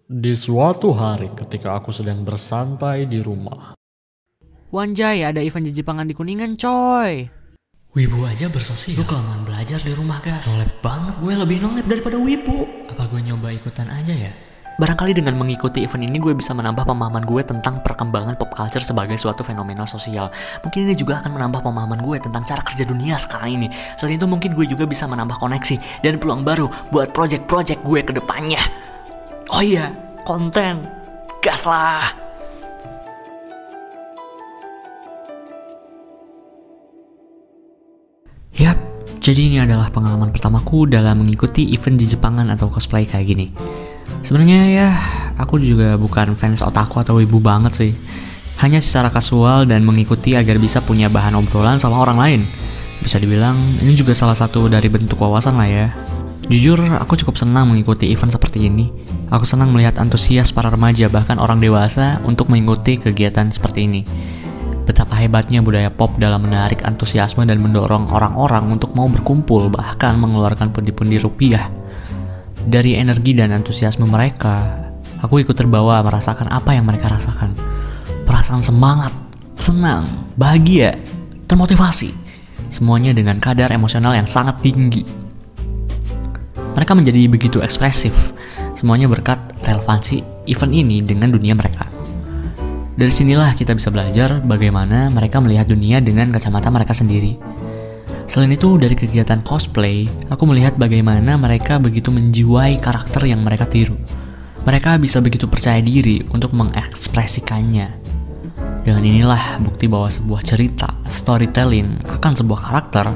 Di suatu hari ketika aku sedang bersantai di rumah. Wanjay, ada event Jepangan di Kuningan coy. Wibu aja bersosial. Lu kelamaan belajar di rumah gas. Nolep banget, gue lebih nolep daripada Wibu. Apa gue nyoba ikutan aja ya? Barangkali dengan mengikuti event ini gue bisa menambah pemahaman gue tentang perkembangan pop culture sebagai suatu fenomena sosial. Mungkin ini juga akan menambah pemahaman gue tentang cara kerja dunia sekarang ini. Selain itu mungkin gue juga bisa menambah koneksi dan peluang baru buat project-project gue ke depannya. Oh iya, konten. Gas lah. Yap, jadi ini adalah pengalaman pertamaku dalam mengikuti event Jepangan atau cosplay kayak gini. Sebenarnya ya, aku juga bukan fans otaku atau wibu banget sih. Hanya secara kasual dan mengikuti agar bisa punya bahan obrolan sama orang lain. Bisa dibilang, ini juga salah satu dari bentuk wawasan lah ya. Jujur, aku cukup senang mengikuti event seperti ini. Aku senang melihat antusias para remaja bahkan orang dewasa untuk mengikuti kegiatan seperti ini. Betapa hebatnya budaya pop dalam menarik antusiasme dan mendorong orang-orang untuk mau berkumpul bahkan mengeluarkan pundi-pundi rupiah. Dari energi dan antusiasme mereka, aku ikut terbawa merasakan apa yang mereka rasakan. Perasaan semangat, senang, bahagia, termotivasi. Semuanya dengan kadar emosional yang sangat tinggi. Mereka menjadi begitu ekspresif, semuanya berkat relevansi event ini dengan dunia mereka. Dari sinilah kita bisa belajar bagaimana mereka melihat dunia dengan kacamata mereka sendiri. Selain itu, dari kegiatan cosplay, aku melihat bagaimana mereka begitu menjiwai karakter yang mereka tiru. Mereka bisa begitu percaya diri untuk mengekspresikannya. Dengan inilah bukti bahwa sebuah cerita, storytelling akan sebuah karakter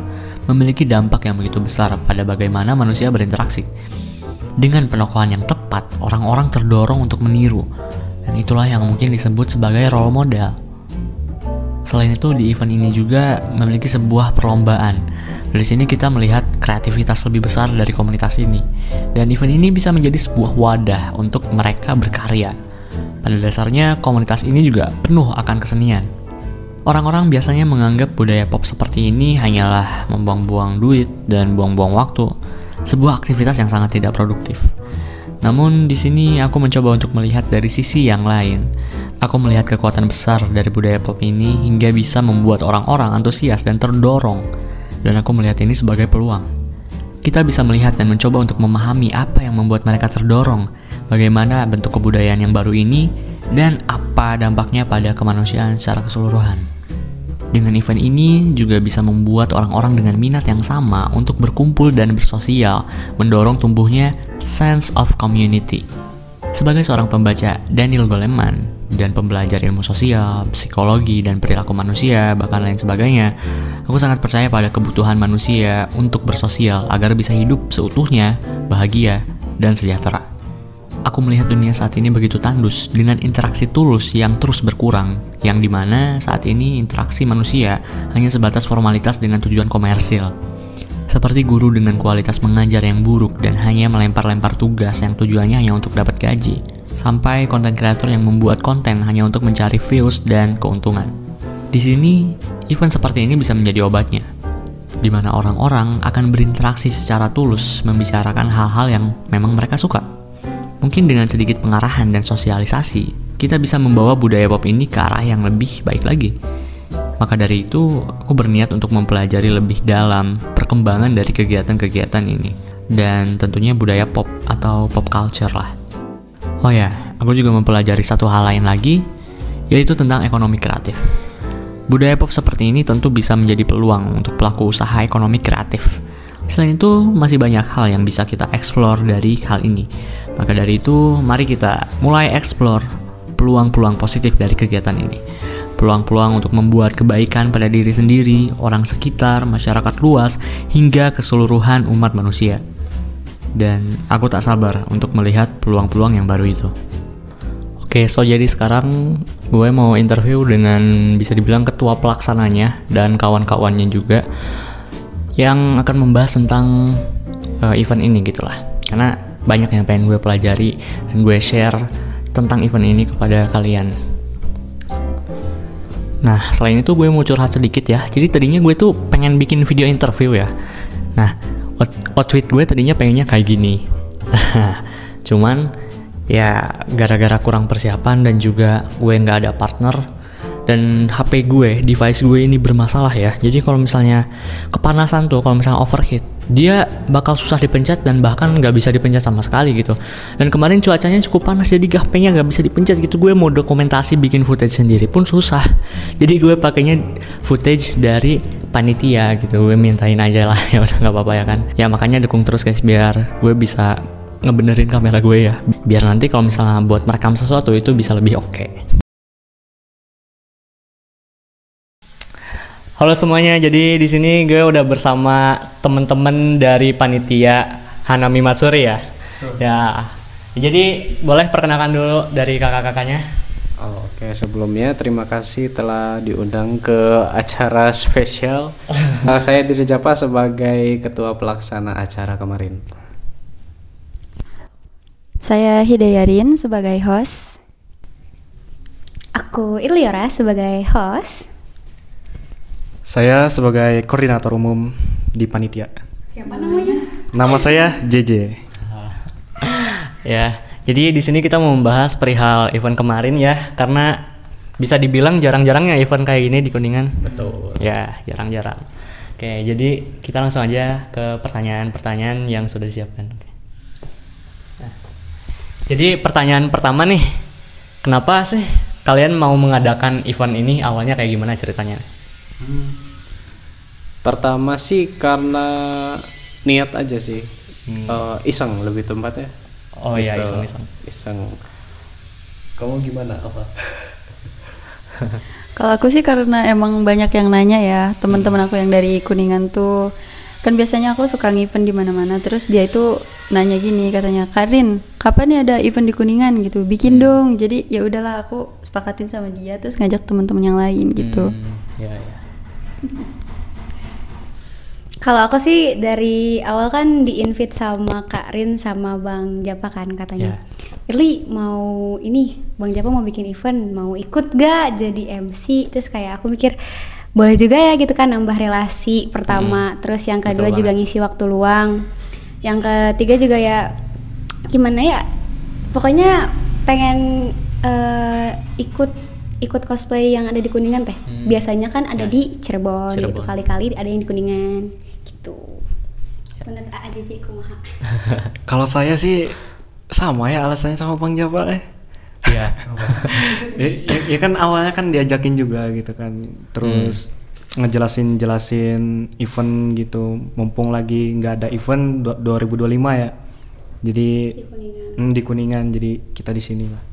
memiliki dampak yang begitu besar pada bagaimana manusia berinteraksi. Dengan penokohan yang tepat, orang-orang terdorong untuk meniru. Dan itulah yang mungkin disebut sebagai role model. Selain itu, di event ini juga memiliki sebuah perlombaan. Dari sini kita melihat kreativitas lebih besar dari komunitas ini. Dan event ini bisa menjadi sebuah wadah untuk mereka berkarya. Pada dasarnya, komunitas ini juga penuh akan kesenian. Orang-orang biasanya menganggap budaya pop seperti ini hanyalah membuang-buang duit dan buang-buang waktu. Sebuah aktivitas yang sangat tidak produktif. Namun di sini aku mencoba untuk melihat dari sisi yang lain. Aku melihat kekuatan besar dari budaya pop ini hingga bisa membuat orang-orang antusias dan terdorong. Dan aku melihat ini sebagai peluang. Kita bisa melihat dan mencoba untuk memahami apa yang membuat mereka terdorong, bagaimana bentuk kebudayaan yang baru ini, dan apa dampaknya pada kemanusiaan secara keseluruhan. Dengan event ini juga bisa membuat orang-orang dengan minat yang sama untuk berkumpul dan bersosial, mendorong tumbuhnya sense of community. Sebagai seorang pembaca Daniel Goleman dan pembelajar ilmu sosial, psikologi, dan perilaku manusia, bahkan lain sebagainya, aku sangat percaya pada kebutuhan manusia untuk bersosial agar bisa hidup seutuhnya, bahagia, dan sejahtera. Aku melihat dunia saat ini begitu tandus dengan interaksi tulus yang terus berkurang, yang dimana saat ini interaksi manusia hanya sebatas formalitas dengan tujuan komersil. Seperti guru dengan kualitas mengajar yang buruk dan hanya melempar-lempar tugas yang tujuannya hanya untuk dapat gaji, sampai konten kreator yang membuat konten hanya untuk mencari views dan keuntungan. Di sini, event seperti ini bisa menjadi obatnya, di mana orang-orang akan berinteraksi secara tulus membicarakan hal-hal yang memang mereka suka. Mungkin dengan sedikit pengarahan dan sosialisasi, kita bisa membawa budaya pop ini ke arah yang lebih baik lagi. Maka dari itu, aku berniat untuk mempelajari lebih dalam perkembangan dari kegiatan-kegiatan ini. Dan tentunya budaya pop atau pop culture lah. Oh ya, aku juga mempelajari satu hal lain lagi, yaitu tentang ekonomi kreatif. Budaya pop seperti ini tentu bisa menjadi peluang untuk pelaku usaha ekonomi kreatif. Selain itu, masih banyak hal yang bisa kita explore dari hal ini. Maka dari itu, mari kita mulai explore peluang-peluang positif dari kegiatan ini. Peluang-peluang untuk membuat kebaikan pada diri sendiri, orang sekitar, masyarakat luas, hingga keseluruhan umat manusia. Dan aku tak sabar untuk melihat peluang-peluang yang baru itu. Oke, so jadi sekarang gue mau interview dengan bisa dibilang ketua pelaksananya dan kawan-kawannya juga, yang akan membahas tentang event ini gitulah. Karena banyak yang pengen gue pelajari dan gue share tentang event ini kepada kalian. Nah, selain itu gue mau curhat sedikit ya. Jadi tadinya gue tuh pengen bikin video interview ya. Nah, outfit gue tadinya pengennya kayak gini. Cuman Ya gara-gara kurang persiapan dan juga gue nggak ada partner dan HP gue, device gue ini bermasalah ya. Jadi kalau misalnya kepanasan tuh, kalau misalnya overheat, dia bakal susah dipencet dan bahkan nggak bisa dipencet sama sekali gitu. Dan kemarin cuacanya cukup panas jadi HP-nya nggak bisa dipencet gitu. Gue mau dokumentasi bikin footage sendiri pun susah. Jadi gue pakainya footage dari panitia gitu. Gue mintain aja lah, ya udah nggak apa-apa ya kan. Ya makanya dukung terus guys biar gue bisa ngebenerin kamera gue ya. Biar nanti kalau misalnya buat merekam sesuatu itu bisa lebih oke. Halo semuanya, jadi di sini gue udah bersama temen-temen dari panitia Hanami Matsuri ya. Ya, jadi boleh perkenalkan dulu dari kakak-kakaknya. Oke, sebelumnya terima kasih telah diundang ke acara spesial. Saya Diri Japa sebagai ketua pelaksana acara kemarin. Saya Hidayarin sebagai host. Aku Irliora sebagai host. Saya sebagai koordinator umum di panitia. Siapa namanya? Nama saya JJ. Ya, jadi di sini kita mau membahas perihal event kemarin ya, karena bisa dibilang jarang-jarangnya event kayak gini di Kuningan. Betul. Ya, jarang-jarang. Oke, jadi kita langsung aja ke pertanyaan-pertanyaan yang sudah disiapkan. Oke. Nah, jadi pertanyaan pertama nih, kenapa sih kalian mau mengadakan event ini? Awalnya kayak gimana ceritanya? Pertama sih karena niat aja sih. Iseng lebih tempatnya. Oh iya, Gitu. iseng-iseng. Iseng. Kamu gimana? Apa? Kalau aku sih karena emang banyak yang nanya ya, teman-teman aku yang dari Kuningan tuh kan biasanya aku suka nge-event di mana-mana, terus dia itu nanya gini katanya, "Karin, kapan nih ada event di Kuningan gitu? Bikin dong." Jadi ya udahlah aku sepakatin sama dia terus ngajak teman-teman yang lain gitu. Ya, ya. Kalau aku sih dari awal kan di-invite sama Kak Rin sama Bang Japa kan katanya. Irli mau ini, Bang Japa mau bikin event, mau ikut gak jadi MC? Terus kayak aku mikir boleh juga ya gitu kan, nambah relasi pertama. Terus yang kedua juga ngisi waktu luang. Yang ketiga juga ya gimana ya, pokoknya pengen ikut cosplay yang ada di Kuningan teh. Biasanya kan ada di Cirebon gitu, kali-kali ada yang di Kuningan gitu. Menurut AJJ kumaha? Kalau saya sih sama ya alasannya sama Bang Japa Iya. ya kan awalnya kan diajakin juga gitu kan. Terus ngejelasin event gitu. Mumpung lagi nggak ada event 2025 ya. Jadi di Kuningan jadi kita di sini lah.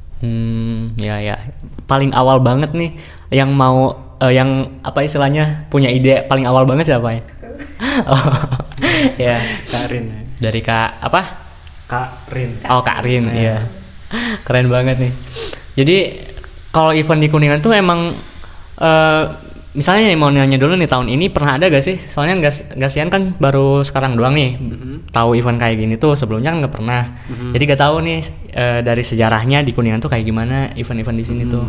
Ya. Paling awal banget nih yang mau yang apa istilahnya punya ide paling awal banget siapa ya? Oh, ya, Kak Rin ya. dari Kak apa? Kak Rin. Oh, Kak Rin, iya. Keren banget nih. Jadi kalau event di Kuningan tuh emang misalnya mau nanya dulu nih, tahun ini pernah ada gak sih? Soalnya nggak sian kan baru sekarang doang nih tahu event kayak gini tuh, sebelumnya kan nggak pernah. Jadi gak tahu nih dari sejarahnya di Kuningan tuh kayak gimana event-event di sini tuh.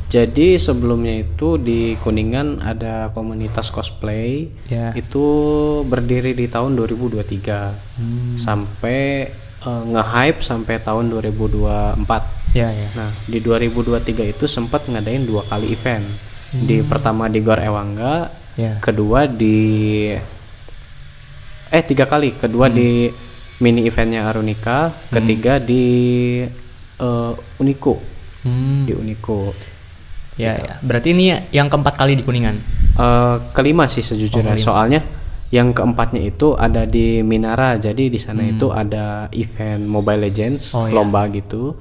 Jadi sebelumnya itu di Kuningan ada komunitas cosplay. Itu berdiri di tahun 2023 sampai nge-hype sampai tahun 2024. Nah, di 2023 itu sempat ngadain 2 kali event. Di pertama di Gor Ewangga, kedua di 3 kali. Kedua di mini eventnya Arunika, ketiga di Uniko. Di Uniko. Ya, berarti ini yang keempat kali di Kuningan. Kelima sih sejujurnya. Soalnya yang keempatnya itu ada di Minara. Jadi di sana itu ada event Mobile Legends, lomba gitu.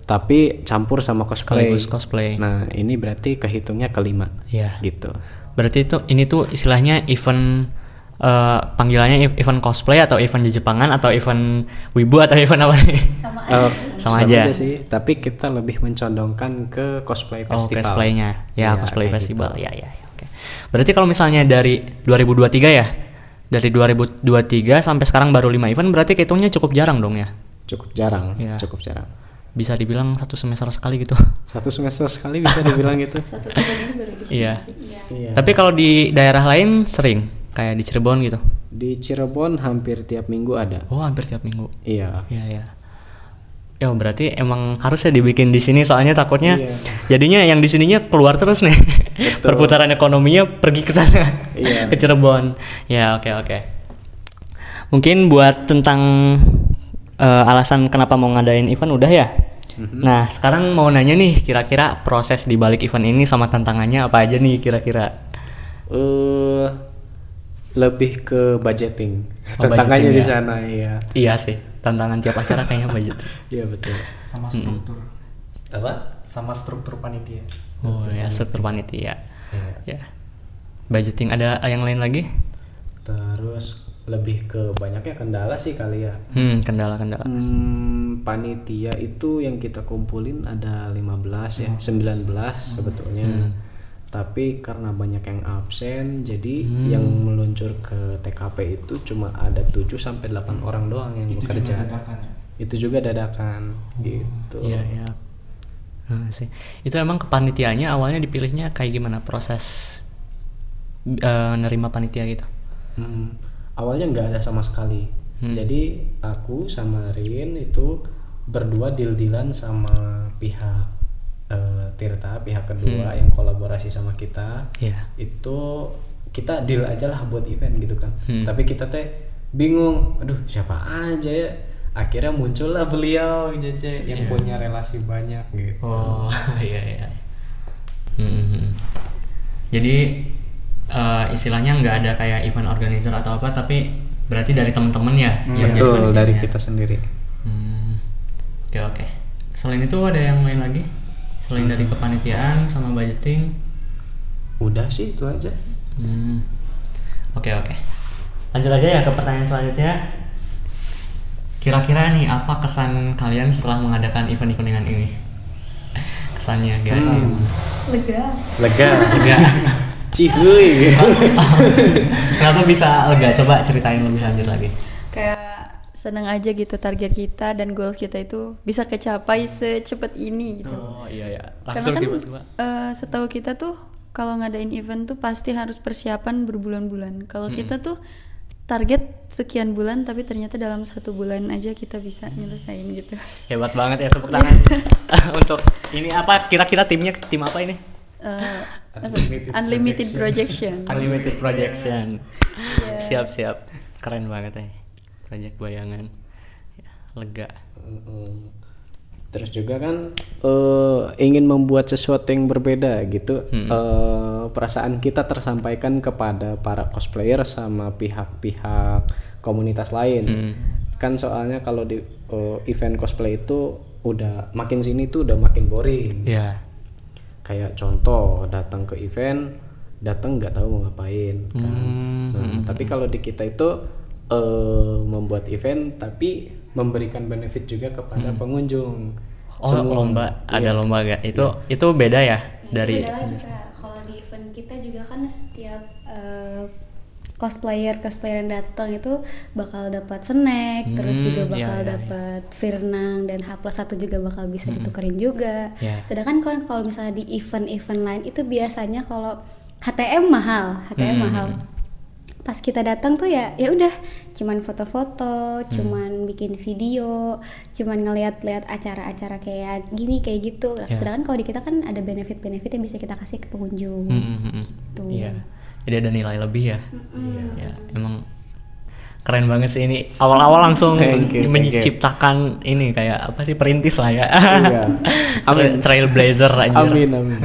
Tapi campur sama cosplay. Nah, ini berarti kehitungnya kelima. Gitu. Berarti ini tuh istilahnya event panggilannya event cosplay atau event Jepangan atau event wibu atau event apa nih? Sama aja sih, tapi kita lebih mencondongkan ke cosplay festival. Cosplaynya. Ya, cosplay festival. Gitu. Ya. Oke. Berarti kalau misalnya dari 2023 ya. Dari 2023 sampai sekarang baru 5 event, berarti kehitungnya cukup jarang dong ya? Cukup jarang. Bisa dibilang 1 semester sekali gitu. 1 semester sekali bisa dibilang gitu. Satu tahun ini baru di sini. Iya. Tapi kalau di daerah lain sering kayak di Cirebon gitu. Di Cirebon hampir tiap minggu ada. Oh, hampir tiap minggu. Iya. Ya berarti emang harusnya dibikin di sini soalnya takutnya jadinya yang di sininya keluar terus nih. Perputaran ekonominya pergi ke sana. Ke Cirebon. Ya oke. Mungkin buat tentang alasan kenapa mau ngadain event udah ya. Nah sekarang mau nanya nih, kira-kira proses di balik event ini sama tantangannya apa aja nih kira-kira? Lebih ke budgeting. Tantangannya di sana ya. Iya sih, tantangan tiap acara kayaknya budget. Iya betul. Sama struktur. Apa? Sama struktur panitia. Oh ya, struktur panitia. Ya. Budgeting, ada yang lain lagi? Terus lebih ke banyaknya kendala sih kali ya. Kendala-kendala. Panitia itu yang kita kumpulin ada 15 ya, 19 sebetulnya. Tapi karena banyak yang absen, jadi yang meluncur ke TKP itu cuma ada 7 sampai 8 orang doang yang bekerja. Itu juga dadakan gitu. Iya. Sih. Itu emang kepanitiaannya awalnya dipilihnya kayak gimana proses nerima panitia gitu? Awalnya nggak ada sama sekali. Jadi aku sama Rin itu berdua deal-dealan sama pihak Tirta, pihak kedua yang kolaborasi sama kita. Itu kita deal aja lah buat event gitu kan. Tapi kita teh bingung, aduh siapa aja ya. Akhirnya muncullah beliau yang punya relasi banyak gitu. Oh iya. Jadi istilahnya nggak ada kayak event organizer atau apa, tapi berarti dari teman-teman ya? Betul, dari kita sendiri. Oke. Selain itu ada yang lain lagi? Selain dari kepanitiaan sama budgeting? Udah sih itu aja. Oke. Lanjut aja ya ke pertanyaan selanjutnya. Kira-kira nih apa kesan kalian setelah mengadakan event kuningan ini? Kesannya guys? Lega. Cihuy. Kenapa bisa lega? Coba ceritain lebih lanjut lagi. Kayak seneng aja gitu, target kita dan goal kita itu bisa kecapai secepat ini gitu. Oh iya. Langsung tiba-tiba. Setahu kita tuh kalau ngadain event tuh pasti harus persiapan berbulan-bulan. Kalau kita tuh target sekian bulan, tapi ternyata dalam 1 bulan aja kita bisa nyelesain gitu. Hebat banget ya, tepuk tangan. Untuk ini apa? Kira-kira timnya tim apa ini? Unlimited Projection. Unlimited Projection. Siap. Keren banget ya. Project bayangan. Lega. Terus juga kan ingin membuat sesuatu yang berbeda gitu. Perasaan kita tersampaikan kepada para cosplayer sama pihak-pihak komunitas lain. Kan soalnya kalau di event cosplay itu udah makin sini tuh udah makin boring. Kayak contoh datang ke event, datang nggak tahu mau ngapain kan. Tapi kalau di kita itu membuat event tapi memberikan benefit juga kepada pengunjung. Lomba, ada lomba gak? Itu beda ya dari. Kalau di event kita juga kan setiap cosplayer yang datang itu bakal dapat snack, terus juga bakal dapat Virnang dan H+1 juga bakal bisa ditukerin juga. Sedangkan kalau misalnya di event-event lain itu biasanya kalau HTM mahal. Pas kita datang tuh ya udah cuman foto-foto, cuman bikin video, cuman ngeliat-liat acara-acara kayak gini kayak gitu. Sedangkan kalau di kita kan ada benefit-benefit yang bisa kita kasih ke pengunjung gitu. Jadi ada nilai lebih ya. Emang keren banget sih ini. Awal-awal langsung menciptakan ini kayak apa sih, perintis lah ya. Trailblazer aja. Amin.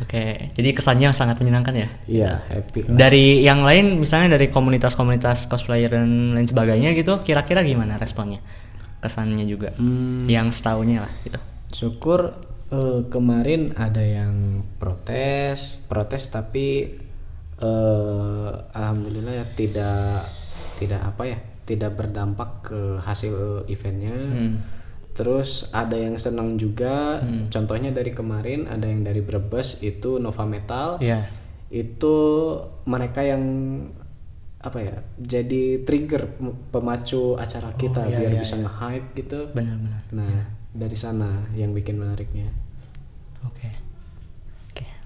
Oke, jadi kesannya sangat menyenangkan ya? Iya, happy lah. Dari yang lain, misalnya dari komunitas-komunitas cosplayer dan lain sebagainya gitu, kira-kira gimana responnya? Kesannya juga, yang setaunya lah gitu. Syukur kemarin ada yang protes tapi alhamdulillah ya tidak berdampak ke hasil eventnya. Terus ada yang senang juga, contohnya dari kemarin ada yang dari Brebes itu Nova Metal. Itu mereka yang jadi trigger pemacu acara kita biar bisa nge-hype gitu. Benar. Nah, dari sana yang bikin menariknya. Oke.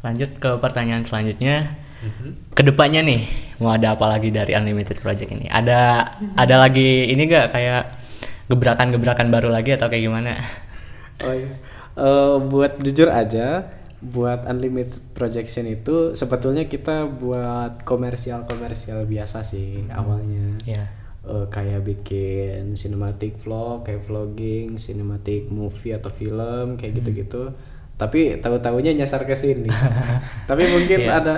Lanjut ke pertanyaan selanjutnya. Kedepannya nih mau ada apa lagi dari Unlimited Project ini? Ada lagi ini gak kayak gebrakan-gebrakan baru lagi atau kayak gimana? Oh iya. Buat jujur aja, buat Unlimited Projection itu sebetulnya kita buat komersial biasa sih awalnya. Iya. Kayak bikin cinematic vlog, kayak vlogging, cinematic movie atau film kayak gitu-gitu. Tapi tahu-tahunya nyasar ke sini. Tapi mungkin ada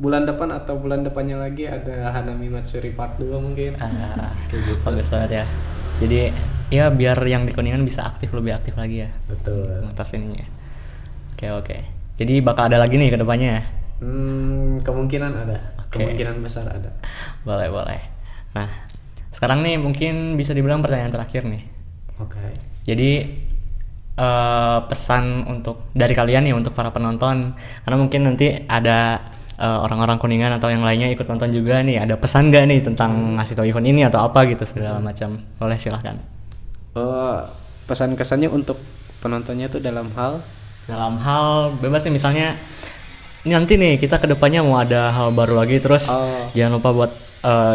bulan depan atau bulan depannya lagi ada Hanami Matsuri Part 2 mungkin. Kayak gitu. Bagus banget ya. Jadi ya biar yang di Kuningan bisa lebih aktif lagi ya. Betul. Atas ininya. Oke. Jadi bakal ada lagi nih ke depannya ya? Kemungkinan ada. Kemungkinan besar ada. Boleh. Nah, sekarang nih mungkin bisa dibilang pertanyaan terakhir nih. Oke. Jadi pesan dari kalian nih untuk para penonton, karena mungkin nanti ada orang-orang Kuningan atau yang lainnya ikut nonton juga nih, ada pesan gak nih tentang ngasih tau event ini atau apa gitu segala macam? Boleh, silahkan. Pesan kesannya untuk penontonnya tuh dalam hal bebas nih, misalnya ini nanti nih kita kedepannya mau ada hal baru lagi, terus jangan lupa buat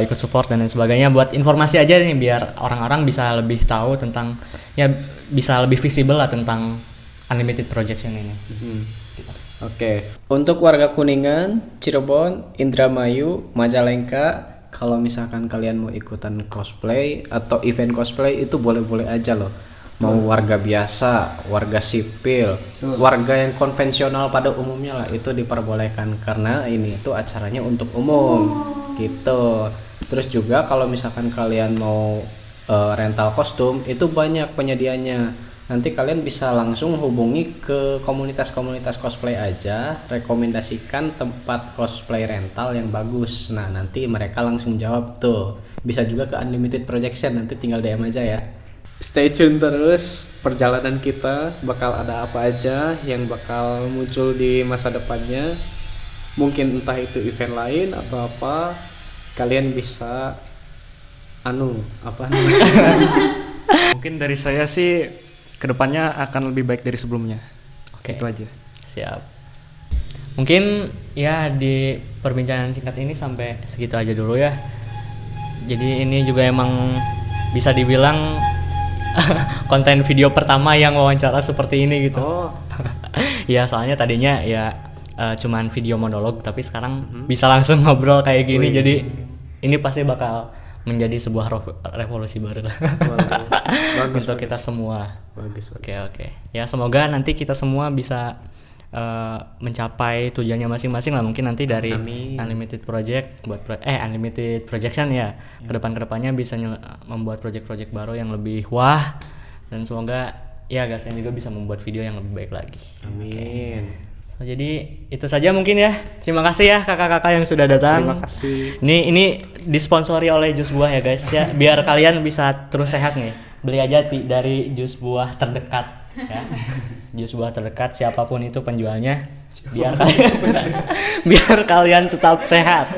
ikut support dan lain sebagainya, buat informasi aja nih biar orang-orang bisa lebih tahu tentang, ya bisa lebih visible lah tentang Unlimited Projection ini. Oke. Untuk warga Kuningan, Cirebon, Indramayu, Majalengka, kalau misalkan kalian mau ikutan cosplay atau event cosplay itu boleh-boleh aja loh. Mau warga biasa, warga sipil, warga yang konvensional pada umumnya lah, itu diperbolehkan karena ini itu acaranya untuk umum gitu. Terus juga kalau misalkan kalian mau rental kostum itu banyak penyedianya. Nanti kalian bisa langsung hubungi ke komunitas-komunitas cosplay aja, rekomendasikan tempat cosplay rental yang bagus. Nah, nanti mereka langsung jawab tuh. Bisa juga ke Unlimited Projection, nanti tinggal DM aja ya. Stay tune terus, perjalanan kita bakal ada apa aja yang bakal muncul di masa depannya. Mungkin entah itu event lain atau apa, kalian bisa Mungkin dari saya sih kedepannya akan lebih baik dari sebelumnya. Oke. Itu aja. Siap. Mungkin ya di perbincangan singkat ini sampai segitu aja dulu ya. Jadi ini juga emang bisa dibilang konten video pertama yang wawancara seperti ini gitu. Ya soalnya tadinya ya cuman video monolog, tapi sekarang bisa langsung ngobrol kayak gini. Jadi ini pasti bakal menjadi sebuah revolusi baru lah untuk kita semua. Bagus. Oke. Ya semoga nanti kita semua bisa mencapai tujuannya masing-masing lah. Mungkin nanti dari Unlimited Project Unlimited Projection ya. Kedepannya bisa membuat project-project baru yang lebih wah, dan semoga ya Gasen juga bisa membuat video yang lebih baik lagi. Amin. Okay. So, jadi itu saja mungkin ya. Terima kasih ya kakak-kakak yang sudah datang. Terima kasih. Ini disponsori oleh jus buah ya guys ya. Biar kalian bisa terus sehat nih. Beli aja dari jus buah terdekat ya. Jus buah terdekat siapapun itu penjualnya. Biar kalian tetap sehat.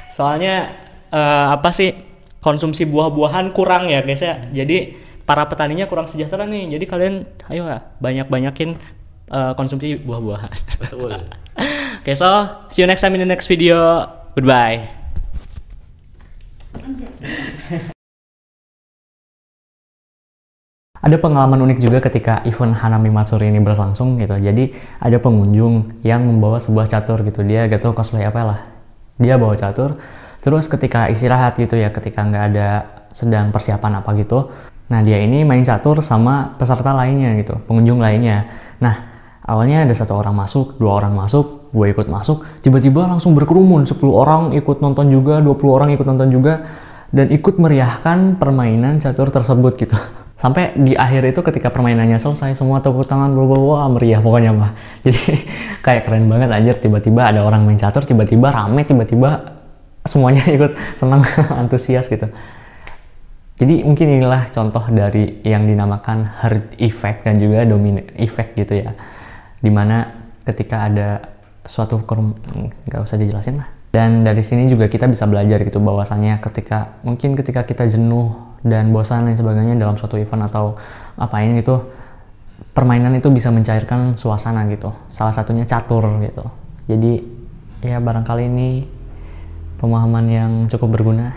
Soalnya konsumsi buah-buahan kurang ya guys ya. Jadi para petaninya kurang sejahtera nih. Jadi kalian ayo lah banyak-banyakin konsumsi buah-buahan. Betul. Okay, so see you next time in the next video. Goodbye. Ada pengalaman unik juga ketika event Hanami Matsuri ini berlangsung gitu. Jadi ada pengunjung yang membawa sebuah catur gitu. Dia gak tahu cosplay apa lah. Dia bawa catur. Terus ketika istirahat gitu ya, ketika nggak ada sedang persiapan apa gitu, nah dia ini main catur sama peserta lainnya gitu, pengunjung lainnya. Nah awalnya ada 1 orang masuk, 2 orang masuk, gue ikut masuk, tiba-tiba langsung berkerumun, 10 orang ikut nonton juga, 20 orang ikut nonton juga, dan ikut meriahkan permainan catur tersebut gitu. Sampai di akhir itu ketika permainannya selesai, semua tepuk tangan, wah meriah pokoknya mah. Jadi kayak keren banget anjir, tiba-tiba ada orang main catur, tiba-tiba rame, tiba-tiba semuanya ikut senang, antusias gitu. Jadi mungkin inilah contoh dari yang dinamakan herd effect dan juga domino effect gitu ya. Dimana ketika ada suatu nggak usah dijelasin lah. Dan dari sini juga kita bisa belajar gitu bahwasannya ketika kita jenuh dan bosan dan sebagainya dalam suatu event atau apain gitu, permainan itu bisa mencairkan suasana gitu. Salah satunya catur gitu. Jadi ya barangkali ini pemahaman yang cukup berguna.